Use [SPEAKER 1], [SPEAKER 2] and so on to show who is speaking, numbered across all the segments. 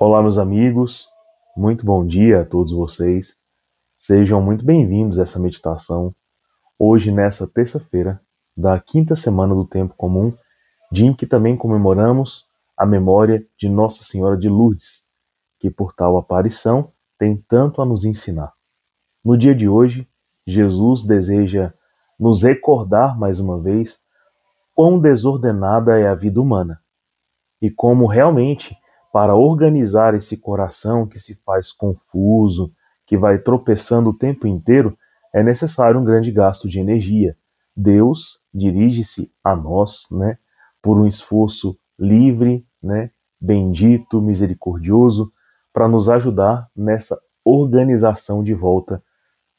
[SPEAKER 1] Olá, meus amigos, muito bom dia a todos vocês. Sejam muito bem-vindos a essa meditação. Hoje, nessa terça-feira, da quinta semana do Tempo Comum, dia em que também comemoramos a memória de Nossa Senhora de Lourdes, que por tal aparição tem tanto a nos ensinar. No dia de hoje, Jesus deseja nos recordar mais uma vez quão desordenada é a vida humana e como realmente, para organizar esse coração que se faz confuso, que vai tropeçando o tempo inteiro, é necessário um grande gasto de energia. Deus dirige-se a nós, por um esforço livre, bendito, misericordioso, para nos ajudar nessa organização de volta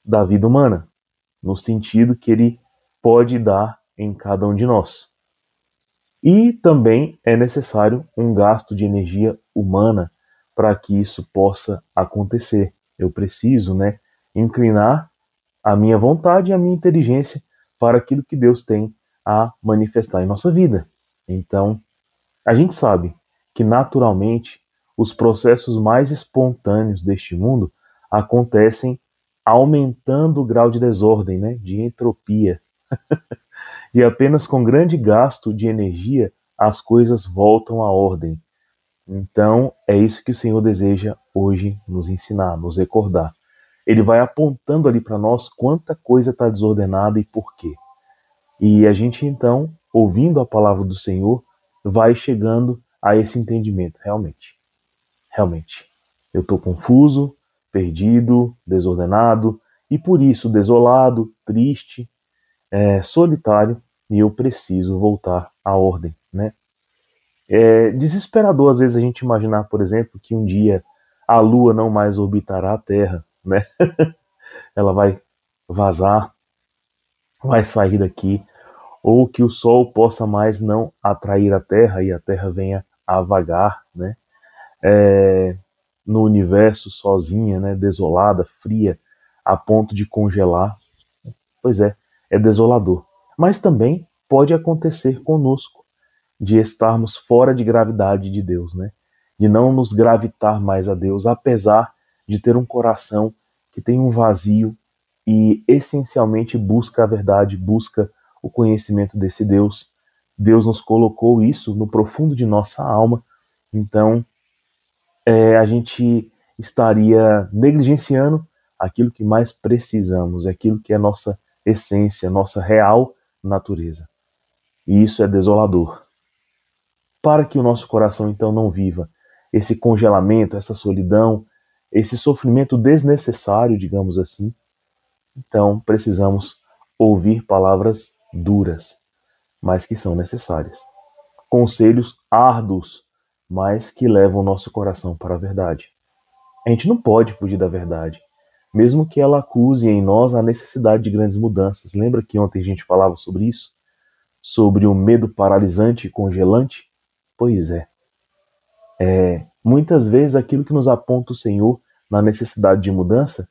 [SPEAKER 1] da vida humana, no sentido que ele pode dar em cada um de nós. E também é necessário um gasto de energia humana para que isso possa acontecer. Eu preciso, inclinar a minha vontade e a minha inteligência para aquilo que Deus tem a manifestar em nossa vida. Então, a gente sabe que naturalmente os processos mais espontâneos deste mundo acontecem aumentando o grau de desordem, de entropia. E apenas com grande gasto de energia as coisas voltam à ordem. Então, é isso que o Senhor deseja hoje nos ensinar, nos recordar. Ele vai apontando ali para nós quanta coisa está desordenada e por quê. E a gente, então, ouvindo a palavra do Senhor, vai chegando a esse entendimento. Realmente, eu estou confuso, perdido, desordenado, e por isso desolado, triste, solitário, e eu preciso voltar à ordem, É desesperador às vezes a gente imaginar, por exemplo, que um dia a Lua não mais orbitará a Terra, Ela vai vazar, vai sair daqui, ou que o Sol possa mais não atrair a Terra e a Terra venha a vagar, no universo sozinha, desolada, fria, a ponto de congelar. Pois é desolador. Mas também pode acontecer conosco, de estarmos fora de gravidade de Deus, De não nos gravitar mais a Deus, apesar de ter um coração que tem um vazio e essencialmente busca a verdade, busca o conhecimento desse Deus. Deus nos colocou isso no profundo de nossa alma, então a gente estaria negligenciando aquilo que mais precisamos, aquilo que é nossa essência, nossa real natureza. E isso é desolador. Para que o nosso coração então não viva esse congelamento, essa solidão, esse sofrimento desnecessário, digamos assim, então precisamos ouvir palavras duras, mas que são necessárias. Conselhos árduos, mas que levam o nosso coração para a verdade. A gente não pode fugir da verdade, mesmo que ela acuse em nós a necessidade de grandes mudanças. Lembra que ontem a gente falava sobre isso? Sobre o medo paralisante e congelante? Pois muitas vezes aquilo que nos aponta o Senhor na necessidade de mudança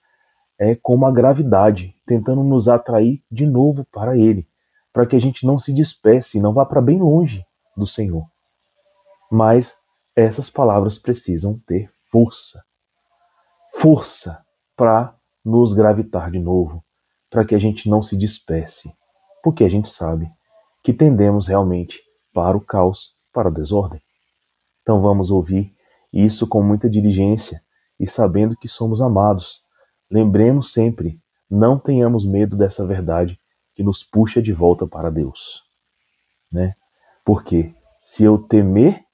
[SPEAKER 1] é como a gravidade, tentando nos atrair de novo para Ele, para que a gente não se despece, não vá para bem longe do Senhor. Mas essas palavras precisam ter força para nos gravitar de novo, para que a gente não se despece, porque a gente sabe que tendemos realmente para o caos, para a desordem. Então vamos ouvir isso com muita diligência e sabendo que somos amados. Lembremos sempre, não tenhamos medo dessa verdade que nos puxa de volta para Deus, Porque se eu temer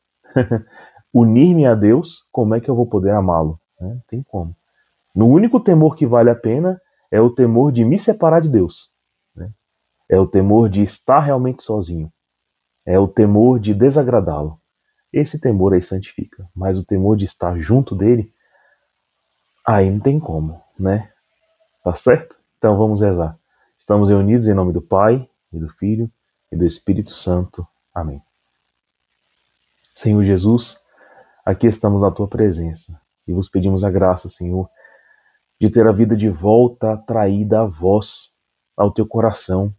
[SPEAKER 1] unir-me a Deus, como é que eu vou poder amá-lo? Não tem como. No único temor que vale a pena é o temor de me separar de Deus. É o temor de estar realmente sozinho. É o temor de desagradá-lo. Esse temor aí santifica, mas o temor de estar junto dele, aí não tem como, Tá certo? Então vamos rezar. Estamos reunidos em nome do Pai, e do Filho, e do Espírito Santo. Amém. Senhor Jesus, aqui estamos na Tua presença, e vos pedimos a graça, Senhor, de ter a vida de volta atraída a vós, ao Teu coração,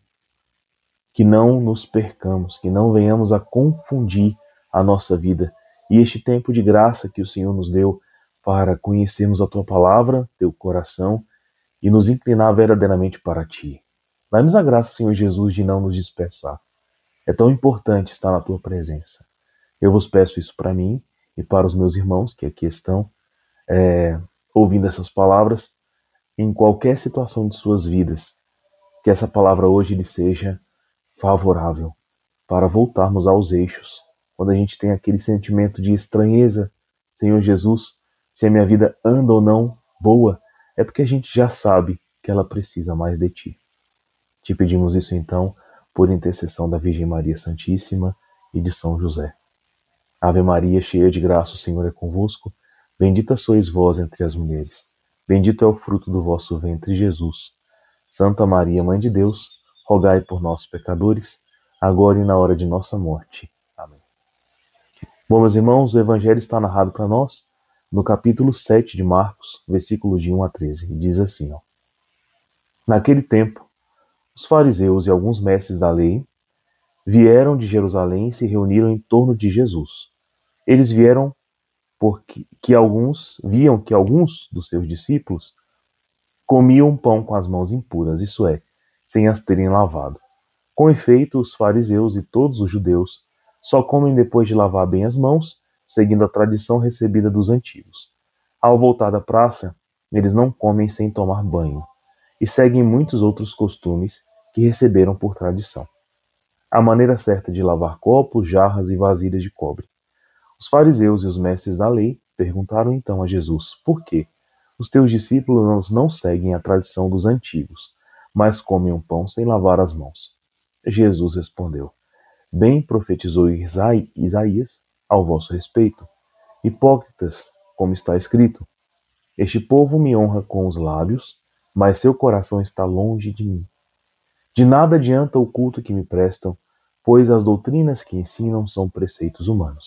[SPEAKER 1] que não nos percamos, que não venhamos a confundir a nossa vida e este tempo de graça que o Senhor nos deu para conhecermos a Tua palavra, Teu coração e nos inclinar verdadeiramente para Ti. Dá-nos a graça, Senhor Jesus, de não nos dispersar. É tão importante estar na Tua presença. Eu vos peço isso para mim e para os meus irmãos que aqui estão, ouvindo essas palavras, em qualquer situação de suas vidas, que essa palavra hoje lhe seja favorável para voltarmos aos eixos. Quando a gente tem aquele sentimento de estranheza, Senhor Jesus, se a minha vida anda ou não boa, é porque a gente já sabe que ela precisa mais de Ti. Te pedimos isso então, por intercessão da Virgem Maria Santíssima e de São José. Ave Maria, cheia de graça, o Senhor é convosco. Bendita sois vós entre as mulheres. Bendito é o fruto do vosso ventre, Jesus. Santa Maria, Mãe de Deus, rogai por nós, pecadores, agora e na hora de nossa morte. Amém. Bom, meus irmãos, o Evangelho está narrado para nós no capítulo 7 de Marcos, versículos de 1 a 13. E diz assim, ó. Naquele tempo, os fariseus e alguns mestres da lei vieram de Jerusalém e se reuniram em torno de Jesus. Eles vieram porque viam que alguns dos seus discípulos comiam pão com as mãos impuras, isso é, sem as terem lavado. Com efeito, os fariseus e todos os judeus só comem depois de lavar bem as mãos, seguindo a tradição recebida dos antigos. Ao voltar da praça, eles não comem sem tomar banho, e seguem muitos outros costumes que receberam por tradição. A maneira certa de lavar copos, jarras e vasilhas de cobre. Os fariseus e os mestres da lei perguntaram então a Jesus: por quê? Os teus discípulos não seguem a tradição dos antigos, mas comem um pão sem lavar as mãos. Jesus respondeu: bem profetizou Isaías ao vosso respeito. Hipócritas, como está escrito: este povo me honra com os lábios, mas seu coração está longe de mim. De nada adianta o culto que me prestam, pois as doutrinas que ensinam são preceitos humanos.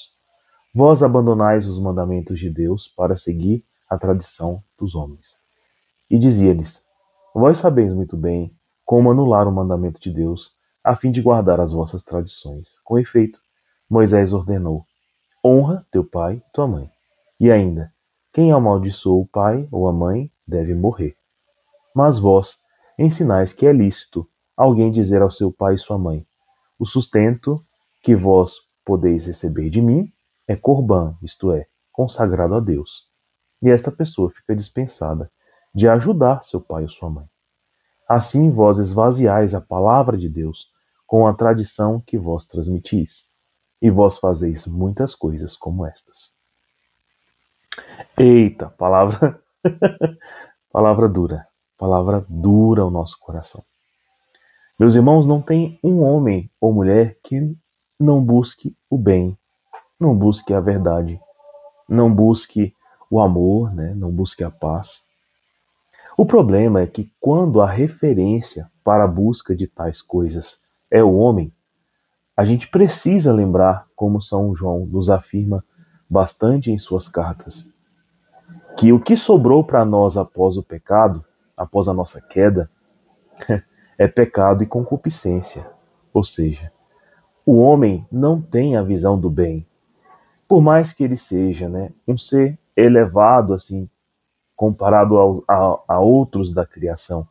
[SPEAKER 1] Vós abandonais os mandamentos de Deus para seguir a tradição dos homens. E dizia-lhes: vós sabeis muito bem como anular o mandamento de Deus, a fim de guardar as vossas tradições. Com efeito, Moisés ordenou: honra teu pai e tua mãe. E ainda, quem amaldiçoa o pai ou a mãe deve morrer. Mas vós ensinais que é lícito alguém dizer ao seu pai e sua mãe: o sustento que vós podeis receber de mim é corbã, isto é, consagrado a Deus. E esta pessoa fica dispensada de ajudar seu pai ou sua mãe. Assim vós esvaziais a palavra de Deus com a tradição que vós transmitis, e vós fazeis muitas coisas como estas. Eita, palavra palavra dura ao nosso coração. Meus irmãos, não tem um homem ou mulher que não busque o bem, não busque a verdade, não busque o amor, né? Não busque a paz. O problema é que quando a referência para a busca de tais coisas é o homem, a gente precisa lembrar, como São João nos afirma bastante em suas cartas, que o que sobrou para nós após o pecado, após a nossa queda, é pecado e concupiscência. Ou seja, o homem não tem a visão do bem, por mais que ele seja, né, um ser elevado assim, comparado a outros da criação,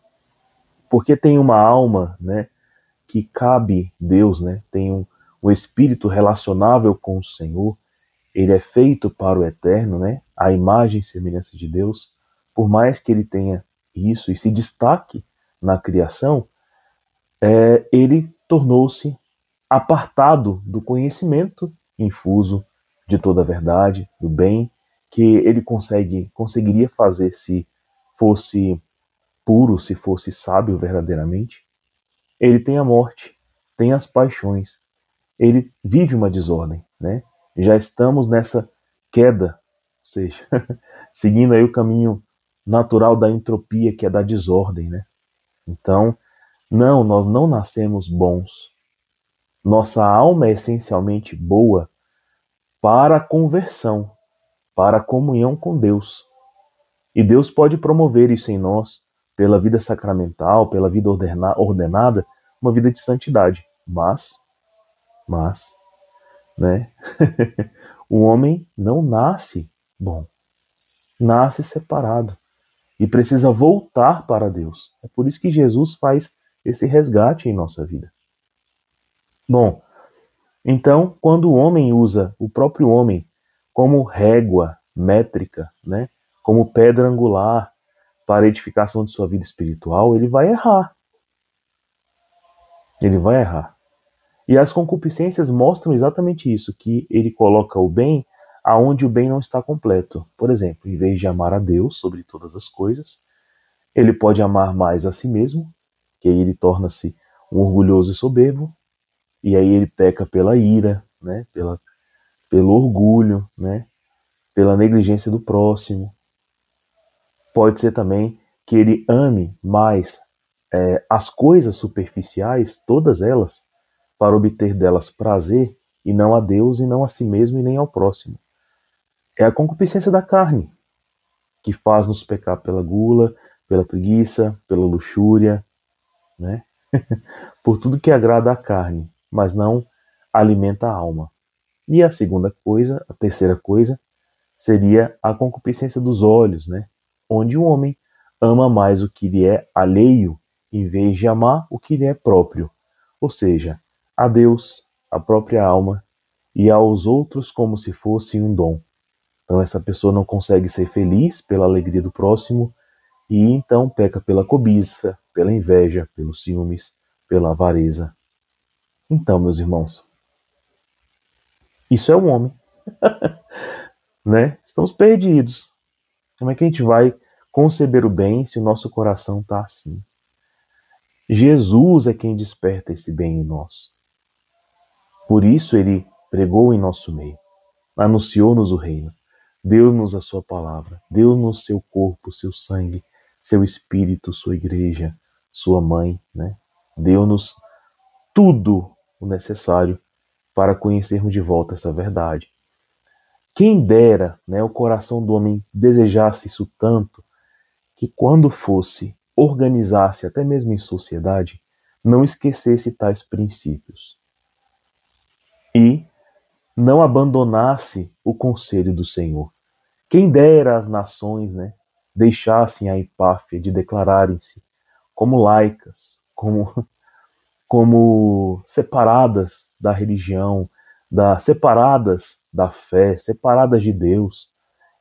[SPEAKER 1] porque tem uma alma, né, que cabe Deus, né, tem um espírito relacionável com o Senhor, ele é feito para o eterno, né, a imagem e semelhança de Deus. Por mais que ele tenha isso e se destaque na criação, ele tornou-se apartado do conhecimento infuso de toda a verdade, do bem, que ele conseguiria fazer se fosse puro, se fosse sábio verdadeiramente. Ele tem a morte, tem as paixões, ele vive uma desordem, né? Já estamos nessa queda, ou seja, seguindo aí o caminho natural da entropia, que é da desordem, né? Então, não, nós não nascemos bons. Nossa alma é essencialmente boa para a conversão, para a comunhão com Deus. E Deus pode promover isso em nós pela vida sacramental, pela vida ordenada, uma vida de santidade. Mas, né? O homem não nasce bom, nasce separado e precisa voltar para Deus. É por isso que Jesus faz esse resgate em nossa vida. Bom, então, quando o homem usa o próprio homem como régua métrica, né, como pedra angular para a edificação de sua vida espiritual, ele vai errar. Ele vai errar. E as concupiscências mostram exatamente isso, que ele coloca o bem aonde o bem não está completo. Por exemplo, em vez de amar a Deus sobre todas as coisas, ele pode amar mais a si mesmo, que aí ele torna-se um orgulhoso e soberbo, e aí ele peca pela ira, né, pelo orgulho, né, pela negligência do próximo. Pode ser também que ele ame mais as coisas superficiais, todas elas, para obter delas prazer, e não a Deus, e não a si mesmo, e nem ao próximo. É a concupiscência da carne, que faz-nos pecar pela gula, pela preguiça, pela luxúria, né? Por tudo que agrada à carne, mas não alimenta a alma. E a segunda coisa, a terceira coisa, seria a concupiscência dos olhos, né? Onde o homem ama mais o que lhe é alheio, em vez de amar o que lhe é próprio. Ou seja, a Deus, a própria alma, e aos outros como se fosse um dom. Então essa pessoa não consegue ser feliz pela alegria do próximo e então peca pela cobiça, pela inveja, pelos ciúmes, pela avareza. Então, meus irmãos, isso é o homem, né? Estamos perdidos. Como é que a gente vai conceber o bem se o nosso coração está assim? Jesus é quem desperta esse bem em nós. Por isso ele pregou em nosso meio, anunciou-nos o reino, deu-nos a sua palavra, deu-nos seu corpo, seu sangue, seu espírito, sua igreja, sua mãe, né? Deu-nos tudo o necessário para conhecermos de volta essa verdade. Quem dera, né, o coração do homem desejasse isso tanto, que quando fosse organizar-se até mesmo em sociedade, não esquecesse tais princípios e não abandonasse o conselho do Senhor. Quem dera as nações, né, deixassem a empáfia de declararem-se como laicas, como separadas da religião, separadas da fé, separadas de Deus.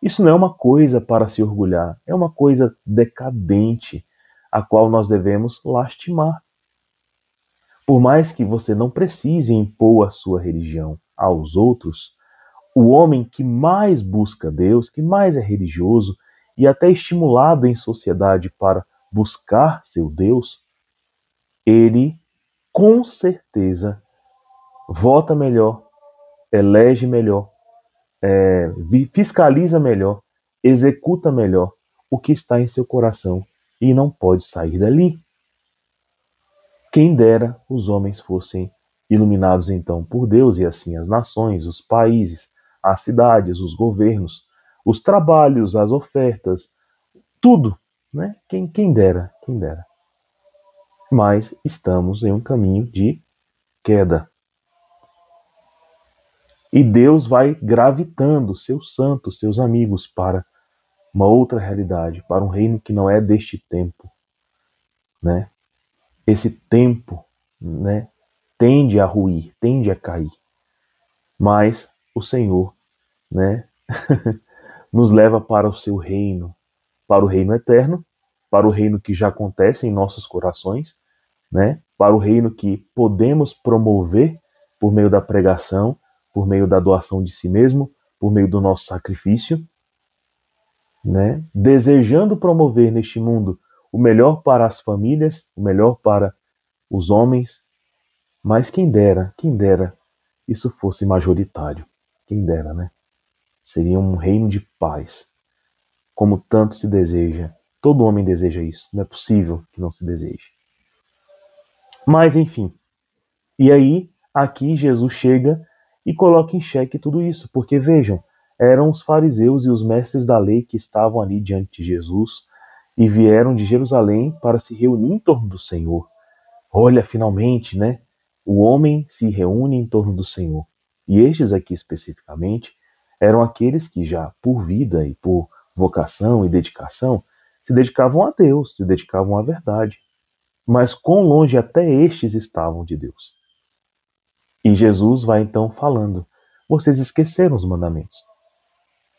[SPEAKER 1] Isso não é uma coisa para se orgulhar, é uma coisa decadente, a qual nós devemos lastimar. Por mais que você não precise impor a sua religião aos outros, o homem que mais busca Deus, que mais é religioso e até estimulado em sociedade para buscar seu Deus, ele com certeza vota melhor, elege melhor, fiscaliza melhor, executa melhor o que está em seu coração e não pode sair dali. Quem dera os homens fossem iluminados então por Deus e assim as nações, os países, as cidades, os governos, os trabalhos, as ofertas, tudo, né? Quem dera, quem dera. Mas estamos em um caminho de queda. E Deus vai gravitando seus santos, seus amigos para uma outra realidade, para um reino que não é deste tempo, né? Esse tempo, né, tende a ruir, tende a cair. Mas o Senhor, né, nos leva para o seu reino, para o reino eterno, para o reino que já acontece em nossos corações, né, para o reino que podemos promover por meio da pregação, por meio da doação de si mesmo, por meio do nosso sacrifício, né, desejando promover neste mundo o melhor para as famílias, o melhor para os homens, mas quem dera isso fosse majoritário. Quem dera, né? Seria um reino de paz, como tanto se deseja. Todo homem deseja isso. Não é possível que não se deseje. Mas, enfim. E aí, aqui Jesus chega e coloca em xeque tudo isso. Porque, vejam, eram os fariseus e os mestres da lei que estavam ali diante de Jesus e vieram de Jerusalém para se reunir em torno do Senhor. Olha, finalmente, né? O homem se reúne em torno do Senhor. E estes aqui especificamente eram aqueles que já, por vida e por vocação e dedicação, se dedicavam a Deus, se dedicavam à verdade. Mas quão longe até estes estavam de Deus. E Jesus vai então falando: vocês esqueceram os mandamentos.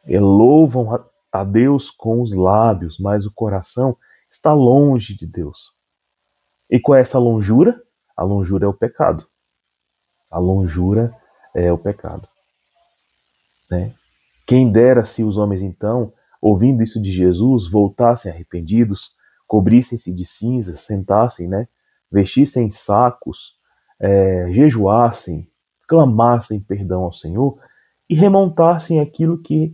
[SPEAKER 1] E louvam a Deus com os lábios, mas o coração está longe de Deus. E qual é essa longura? A longura é o pecado. A longura é o pecado. Né? Quem dera se os homens então, ouvindo isso de Jesus, voltassem arrependidos, cobrissem-se de cinzas, sentassem, né? Vestissem sacos, jejuassem, clamassem perdão ao Senhor e remontassem aquilo que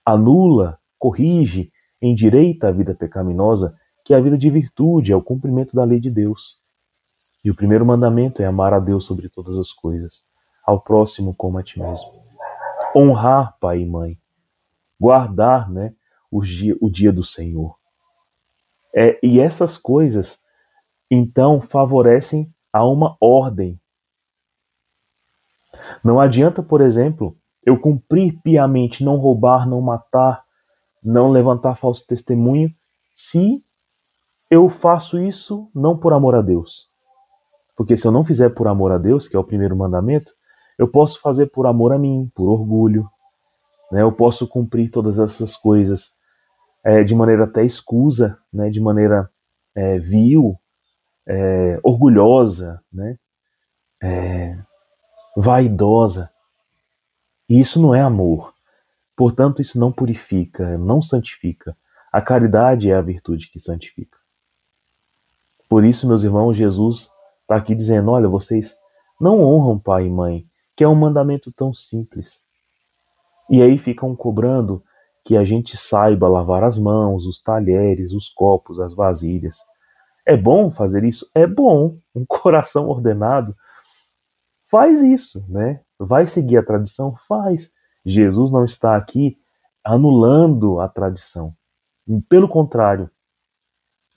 [SPEAKER 1] anula, corrige, endireita a vida pecaminosa, que é a vida de virtude, é o cumprimento da lei de Deus. E o primeiro mandamento é amar a Deus sobre todas as coisas, ao próximo como a ti mesmo. Honrar pai e mãe, guardar, né, o dia do Senhor. E essas coisas, então, favorecem a uma ordem. Não adianta, por exemplo, eu cumprir piamente, não roubar, não matar, não levantar falso testemunho, se eu faço isso não por amor a Deus. Porque se eu não fizer por amor a Deus, que é o primeiro mandamento, eu posso fazer por amor a mim, por orgulho. Né? Eu posso cumprir todas essas coisas de maneira até escusa, né? De maneira vil, orgulhosa, né? Vaidosa. E isso não é amor. Portanto, isso não purifica, não santifica. A caridade é a virtude que santifica. Por isso, meus irmãos, Jesus está aqui dizendo: olha, vocês não honram pai e mãe, que é um mandamento tão simples. E aí ficam cobrando que a gente saiba lavar as mãos, os talheres, os copos, as vasilhas. É bom fazer isso? É bom. Um coração ordenado faz isso, né? Vai seguir a tradição? Faz. Jesus não está aqui anulando a tradição. Pelo contrário,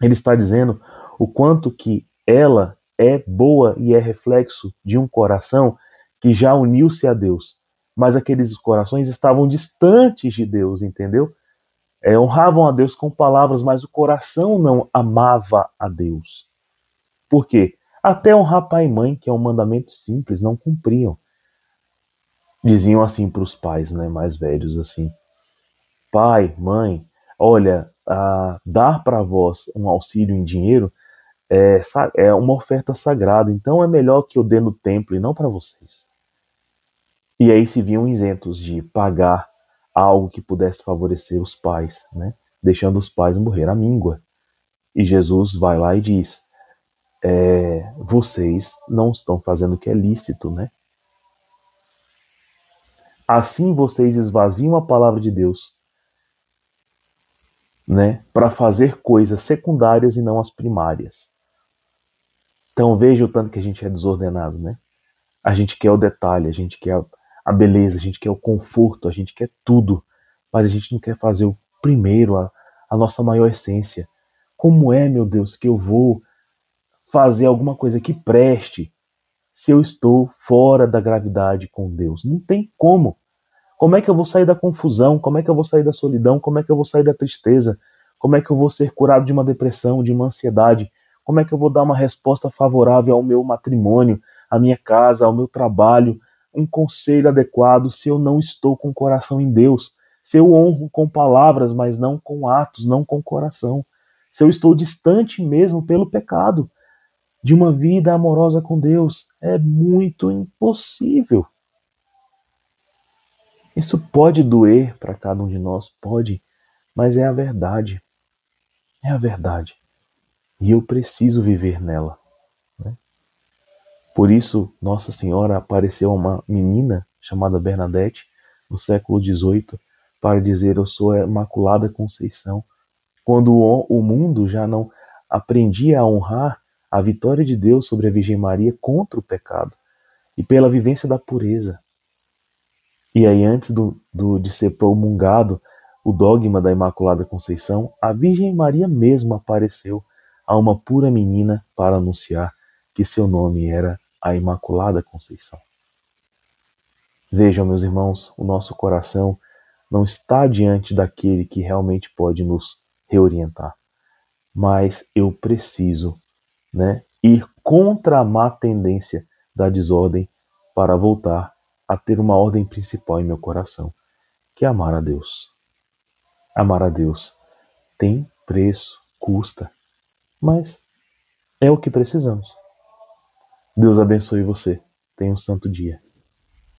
[SPEAKER 1] ele está dizendo o quanto que ela é boa e é reflexo de um coração que já uniu-se a Deus. Mas aqueles corações estavam distantes de Deus, entendeu? Honravam a Deus com palavras, mas o coração não amava a Deus. Por quê? Até honrar pai e mãe, que é um mandamento simples, não cumpriam. Diziam assim para os pais, né, mais velhos, assim: pai, mãe, olha, dar para vós um auxílio em dinheiro é uma oferta sagrada, então é melhor que eu dê no templo e não para vocês. E aí se viam isentos de pagar algo que pudesse favorecer os pais, né? Deixando os pais morrer à míngua. E Jesus vai lá e diz: vocês não estão fazendo o que é lícito, né? Assim vocês esvaziam a palavra de Deus, né? Para fazer coisas secundárias e não as primárias. Então veja o tanto que a gente é desordenado, né? A gente quer o detalhe, a gente quer a beleza, a gente quer o conforto, a gente quer tudo, mas a gente não quer fazer o primeiro, a nossa maior essência. Como é, meu Deus, que eu vou fazer alguma coisa que preste se eu estou fora da gravidade com Deus? Não tem como. Como é que eu vou sair da confusão? Como é que eu vou sair da solidão? Como é que eu vou sair da tristeza? Como é que eu vou ser curado de uma depressão, de uma ansiedade? Como é que eu vou dar uma resposta favorável ao meu matrimônio, à minha casa, ao meu trabalho, um conselho adequado se eu não estou com o coração em Deus? Se eu honro com palavras, mas não com atos, não com o coração? Se eu estou distante mesmo pelo pecado de uma vida amorosa com Deus? É muito impossível. Isso pode doer para cada um de nós, pode, mas é a verdade. É a verdade. E eu preciso viver nela. Né? Por isso, Nossa Senhora apareceu a uma menina chamada Bernadette, no século XVIII, para dizer: eu sou a Imaculada Conceição. Quando o mundo já não aprendia a honrar a vitória de Deus sobre a Virgem Maria contra o pecado e pela vivência da pureza. E aí, antes de ser promulgado o dogma da Imaculada Conceição, a Virgem Maria mesma apareceu a uma pura menina para anunciar que seu nome era a Imaculada Conceição. Vejam, meus irmãos, o nosso coração não está diante daquele que realmente pode nos reorientar. Mas eu preciso, né, ir contra a má tendência da desordem para voltar a ter uma ordem principal em meu coração, que é amar a Deus. Amar a Deus tem preço, custa, mas é o que precisamos. Deus abençoe você. Tenha um santo dia.